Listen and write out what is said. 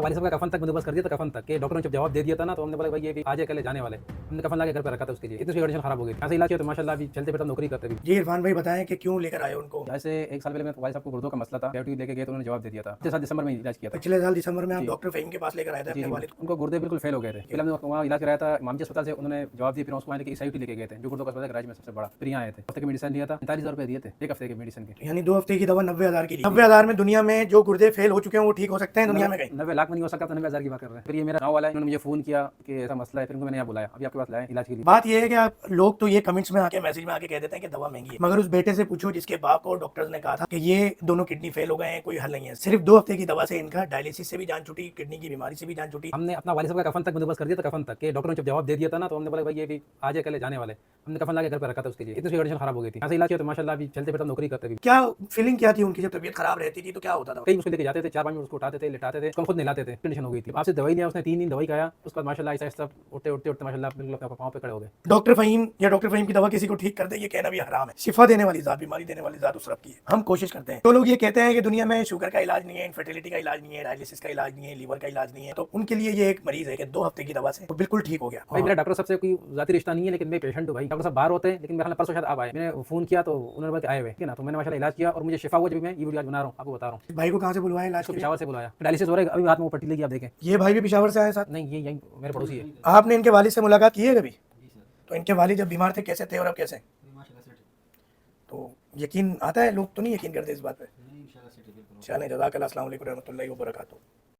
वाली साहब का कफन तक बंदोबस्त कर दिया था, कफन तक के डॉक्टर ने जब जवाब दे दिया था ना, तो हमने बोला भाई ये भी आज अकेले जाने वाले, हमने कफन लाके घर पे रखा था उसके लिए। इतनी कंडीशन खराब हो गई, ऐसे इलाज किया तो माशाल्लाह अभी चलते फिरते नौकरी करते भी। जी इरफान भाई बताएं कि क्यों लेकर आए उनको। ऐसे एक साल पहले मैं वाली साहब को गुर्दों का मसला था, डायबिटीज लेके गए तो उन्होंने जवाब दे दिया था। पिछले साल दिसंबर में इलाज किया था। पिछले साल दिसंबर में आप जी। डॉक्टर फहीम के पास लेकर आए थे जी अपने जी, वालिद को। उनको गुर्दे बिल्कुल फेल हो गए थे। फिर हमने वहाँ इलाज कराया था मामजी अस्पताल से, उन्होंने जवाब दिया। फिर उसको आने के ICU लेके गए थे, जो गुर्दों का अस्पताल राज्य में सबसे बड़ा। फिर यहाँ आए थे, हफ्ते के मेडिसिन लिया था, 45,000 रुपये दिए थे एक हफ्ते के मेडिसिन के। यानी 2 हफ्ते की दवा 90,000 की। 90,000 में दुनिया में जो गुर्दे फेल हो चुके हैं वो ठीक हो सकते हैं दुनिया में कहीं? 90 लाख में नहीं हो सकता तो 90,000 की बात कर रहे हैं। फिर ये मेरा गाँव वाला है, उन्होंने मुझे फोन किया कि ऐसा मसला है, फिर उनको मैंने यहाँ बुलाया, अभी आपके पास लाया इलाज के लिए। बात ये है कि आप लोग तो ये कमेंट्स में आके मैसेज में आके कह देते हैं कि दवा महंगी है, मगर उस बेटे से पूछो जिसके बाप को डॉक्टर्स ने कहा था कि ये दोनों किडनी फेल हो गए हैं, कोई हल नहीं है। सिर्फ 2 हफ्ते की दवा से इनका डायलिसिस से भी जान छूटी, किडनी की बीमारी से भी जान छूटी। हमने अपना वाली साहब का कफन तक बंदोबस्त कर दिया था, कफन तक के डॉक्टर ने जब जवाब दे दिया था ना, तो हमने बोला भाई ये भी आज अकेले जाने वाले, हमने कफन लाके घर पे रखा था उसके लिए। इतनी कंडीशन खराब हो गई थी, ऐसे इलाज किया तो माशाल्लाह अभी चलते फिरते नौकरी करते भी। क्या फीलिंग क्या थी उनकी जब तबीयत खराब रहती थी तो क्या होता था? कई उसको लेके जाते थे, 4-5 मिनट उसको उठाते थे, लिटाते थे, उसको खुद नहलाते थे। कंडीशन हो गई थी। आपसे दवाई लिया उसने, 3 दिन दवाई खाया, उसके बाद माशाल्लाह आहिस्ता आहिस्ता उठते उठते उठते माशाल्लाह बिल्कुल अपने पाँव पे खड़े हो गए। डॉक्टर फहीम या डॉक्टर फहीम की दवा किसी को ठीक कर दे ये कहना भी हराम है। शिफा देने वाली जात, बीमारी देने वाली जात उस रब की है। हम कोशिश करते हैं। तो लोग ये कहते हैं कि दुनिया में शुगर का इलाज नहीं है, इनफर्टिलिटी का इलाज नहीं है, डायलिसिस का इलाज नहीं है, लीवर का इलाज नहीं है, तो उनके लिए ये एक मरीज है कि 2 हफ्ते की दवा से वो बिल्कुल ठीक हो गया। भाई मेरा डॉक्टर साहब से कोई जाती रिश्ता नहीं है, लेकिन मैं पेशेंट हूँ भाई। डॉक्टर साहब बाहर होते हैं, लेकिन मेरा ख्याल परसों शायद आप आए। मैंने फोन किया तो उन्होंने बोला कि आए हुए ना, तो मैंने माशाल्लाह इलाज किया और मुझे शिफा हुआ। जब मैं ये वीडियो आज बना रहा हूँ आपको बता रहा हूँ। भाई को कहाँ से बुलवाया इलाज उसको के लिए? पिशावर से बुलाया, डायलिसिस हो रहा है, अभी हाथ में वो पट्टी लगी, आप देखें। ये भाई भी पिशावर से आए साथ? नहीं, ये यही मेरे पड़ोसी है। आपने इनके वालिद से मुलाकात की है कभी? तो इनके वालिद जब बीमार थे कैसे थे और अब कैसे? तो यकीन आता है, लोग तो नहीं यकीन करते इस बात पे। चलें, जज़ाकल्लाह, अस्सलाम वालेकुम रहमतुल्लाहि व बरकातुहू।